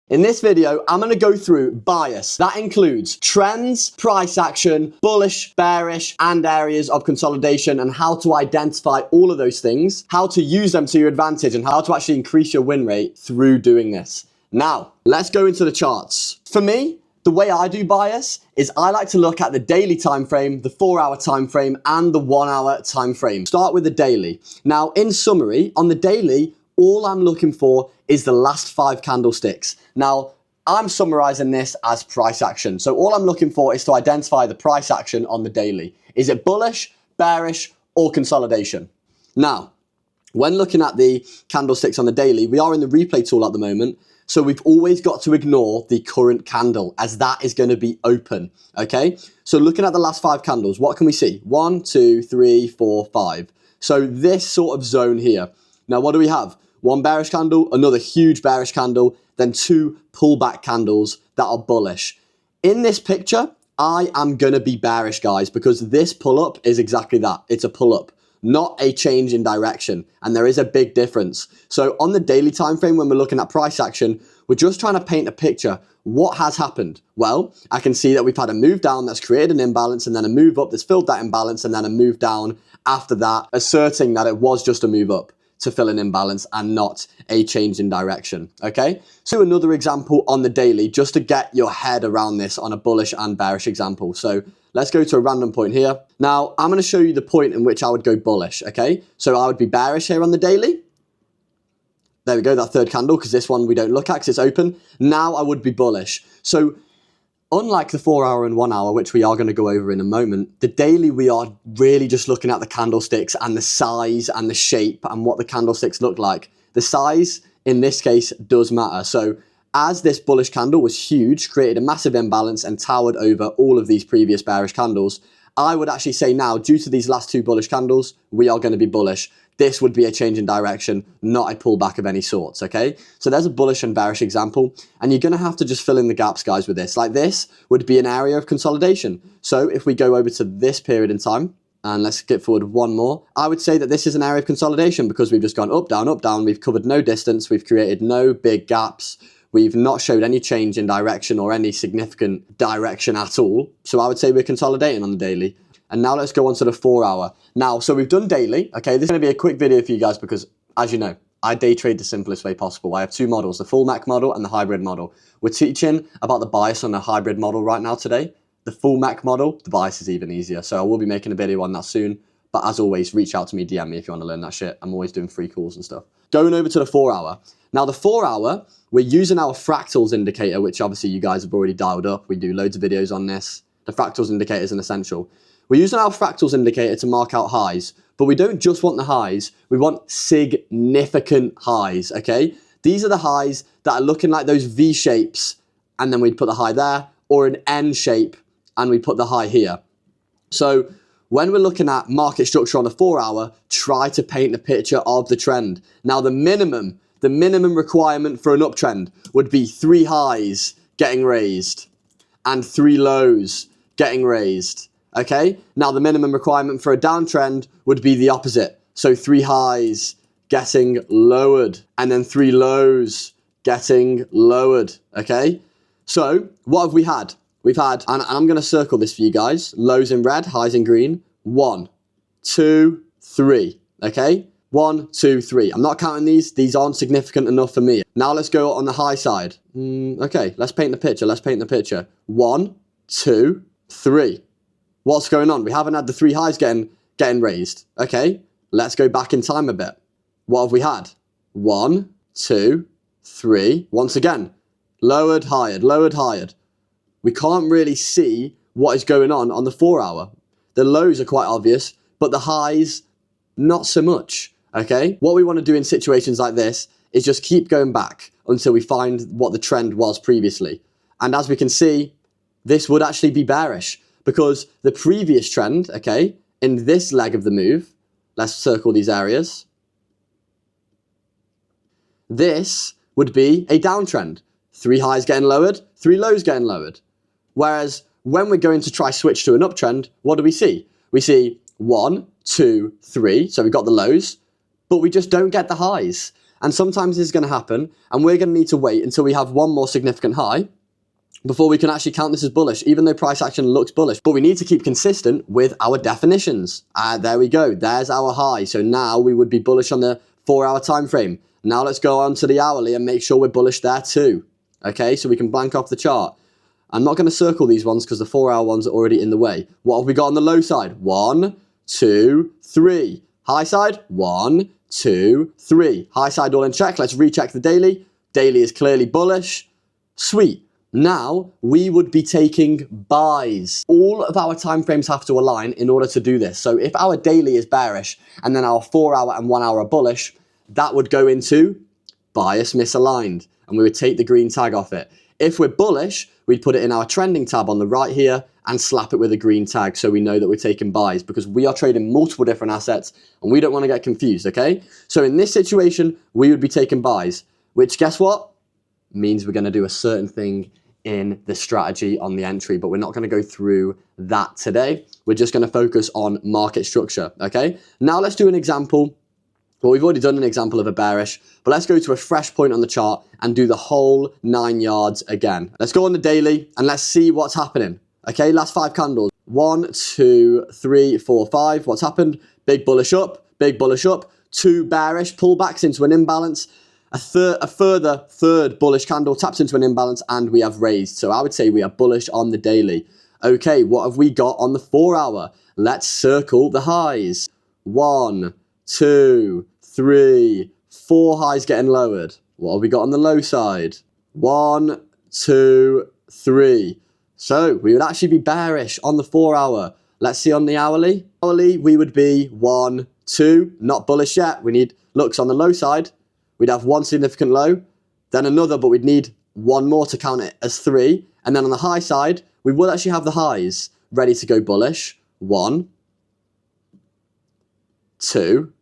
In this video, I'm going to go through bias. That includes trends, price action, bullish, bearish, and areas of consolidation, and how to identify all of those things, how to use them to your advantage, and how to actually increase your win rate through doing this. Now, let's go into the charts. For me, the way I do bias is I like to look at the daily time frame, the 4-hour time frame, and the 1-hour time frame. Start with the daily. Now, in summary, on the daily, all I'm looking for is the last 5 candlesticks. Now, I'm summarizing this as price action. So all I'm looking for is to identify the price action on the daily. Is it bullish, bearish, or consolidation? Now, when looking at the candlesticks on the daily, we are in the replay tool at the moment. So we've always got to ignore the current candle as that is going to be open, okay? So looking at the last 5 candles, what can we see? 1, 2, 3, 4, 5. So this sort of zone here. Now, what do we have? 1 bearish candle, another huge bearish candle, then 2 pullback candles that are bullish. In this picture, I am going to be bearish, guys, because this pull-up is exactly that. It's a pull-up, not a change in direction, and there is a big difference. So on the daily time frame, when we're looking at price action, we're just trying to paint a picture. What has happened? Well, I can see that we've had a move down that's created an imbalance, and then a move up that's filled that imbalance, and then a move down after that, asserting that it was just a move up to fill an imbalance and not a change in direction, okay? So another example on the daily, just to get your head around this on a bullish and bearish example. So let's go to a random point here. Now, I'm gonna show you the point in which I would go bullish, okay? So I would be bearish here on the daily. There we go, that third candle, because this one we don't look at because it's open. Now I would be bullish. So unlike the 4-hour and 1-hour, which we are going to go over in a moment, the daily we are really just looking at the candlesticks and the size and the shape and what the candlesticks look like. The size, in this case, does matter. So as this bullish candle was huge, created a massive imbalance and towered over all of these previous bearish candles, I would actually say now, due to these last 2 bullish candles, we are going to be bullish. This would be a change in direction, not a pullback of any sorts, okay? So there's a bullish and bearish example, and you're going to have to just fill in the gaps, guys, with this. Like this would be an area of consolidation. So if we go over to this period in time, and let's skip forward one more, I would say that this is an area of consolidation because we've just gone up, down, we've covered no distance, we've created no big gaps, we've not showed any change in direction or any significant direction at all. So I would say we're consolidating on the daily. And now let's go on to the 4-hour. Now, so we've done daily. Okay, this is going to be a quick video for you guys because, as you know, I day trade the simplest way possible. I have 2 models, the full MAC model and the hybrid model. We're teaching about the bias on the hybrid model right now today. The full MAC model, the bias is even easier. So I will be making a video on that soon. But as always, reach out to me, DM me if you want to learn that shit. I'm always doing free calls and stuff. Going over to the 4-hour. Now, the 4-hour, we're using our fractals indicator, which obviously you guys have already dialed up. We do loads of videos on this. The fractals indicator is an essential. We're using our fractals indicator to mark out highs, but we don't just want the highs, we want significant highs, okay? These are the highs that are looking like those V shapes, and then we'd put the high there, or an N shape, and we put the high here. So when we're looking at market structure on the 4-hour, try to paint the picture of the trend. Now the minimum requirement for an uptrend would be 3 highs getting raised, and 3 lows getting raised. Okay, now the minimum requirement for a downtrend would be the opposite. So 3 highs getting lowered and then 3 lows getting lowered. Okay, so what have we had? We've had, and I'm going to circle this for you guys, lows in red, highs in green. 1, 2, 3. Okay, 1, 2, 3. I'm not counting these. These aren't significant enough for me. Now let's go on the high side. Okay, let's paint the picture. 1, 2, 3. What's going on? We haven't had the 3 highs getting raised. Okay, let's go back in time a bit. What have we had? 1, 2, 3. Once again, lowered, higher, lowered, higher. We can't really see what is going on the 4-hour. The lows are quite obvious, but the highs, not so much. Okay, what we want to do in situations like this is just keep going back until we find what the trend was previously. And as we can see, this would actually be bearish. Because the previous trend, okay, in this leg of the move, let's circle these areas. This would be a downtrend. 3 highs getting lowered, 3 lows getting lowered. Whereas when we're going to try switch to an uptrend, what do we see? We see 1, 2, 3, so we've got the lows, but we just don't get the highs. And sometimes this is going to happen, and we're going to need to wait until we have one more significant high before we can actually count this as bullish, even though price action looks bullish. But we need to keep consistent with our definitions. There we go. There's our high. So now we would be bullish on the 4-hour time frame. Now let's go on to the hourly and make sure we're bullish there too. Okay, so we can blank off the chart. I'm not going to circle these ones because the 4-hour ones are already in the way. What have we got on the low side? 1, 2, 3. High side? 1, 2, 3. High side all in check. Let's recheck the daily. Daily is clearly bullish. Sweet. Now we would be taking buys. All of our time frames have to align in order to do this. So if our daily is bearish and then our 4-hour and 1-hour are bullish, that would go into bias misaligned, and we would take the green tag off it. If we're bullish, we'd put it in our trending tab on the right here and slap it with a green tag so we know that we're taking buys, because we are trading multiple different assets and we don't want to get confused, okay? So in this situation, we would be taking buys, which guess what? Means we're going to do a certain thing in the strategy on the entry, but we're not going to go through that today. We're just going to focus on market structure, okay? Now let's do an example. Well, we've already done an example of a bearish, but let's go to a fresh point on the chart and do the whole 9 yards again. Let's go on the daily and let's see what's happening. Okay, last 5 candles. 1, 2, 3, 4, 5. What's happened? Big bullish up, 2 bearish pullbacks into an imbalance. A further third bullish candle taps into an imbalance, and we have raised. So I would say we are bullish on the daily. Okay, what have we got on the 4-hour? Let's circle the highs. 1, 2, 3, 4 highs getting lowered. What have we got on the low side? 1, 2, 3. So we would actually be bearish on the 4-hour. Let's see on the hourly. Hourly, we would be 1, 2, not bullish yet. We need looks on the low side. We'd have one significant low, then another, but we'd need one more to count it as 3. And then on the high side, we will actually have the highs ready to go bullish. 1, 2,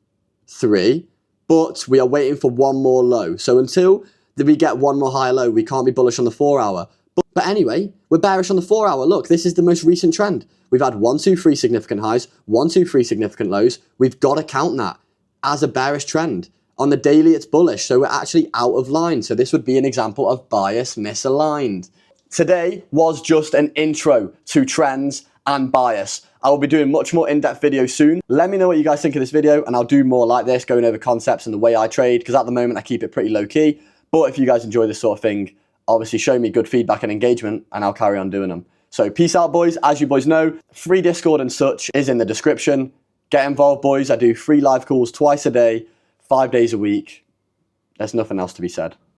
3. But we are waiting for one more low. So until we get one more higher low, we can't be bullish on the 4-hour. But anyway, we're bearish on the 4-hour. Look, this is the most recent trend. We've had 1, 2, 3 significant highs, 1, 2, 3 significant lows. We've got to count that as a bearish trend. On the daily, it's bullish, so we're actually out of line. So this would be an example of bias misaligned. Today was just an intro to trends and bias. I will be doing much more in-depth videos soon. Let me know what you guys think of this video, and I'll do more like this, going over concepts and the way I trade, because at the moment I keep it pretty low-key. But if you guys enjoy this sort of thing, obviously show me good feedback and engagement, and I'll carry on doing them. So peace out, boys. As you boys know, free Discord and such is in the description. Get involved, boys. I do free live calls twice a day, 5 days a week. There's nothing else to be said.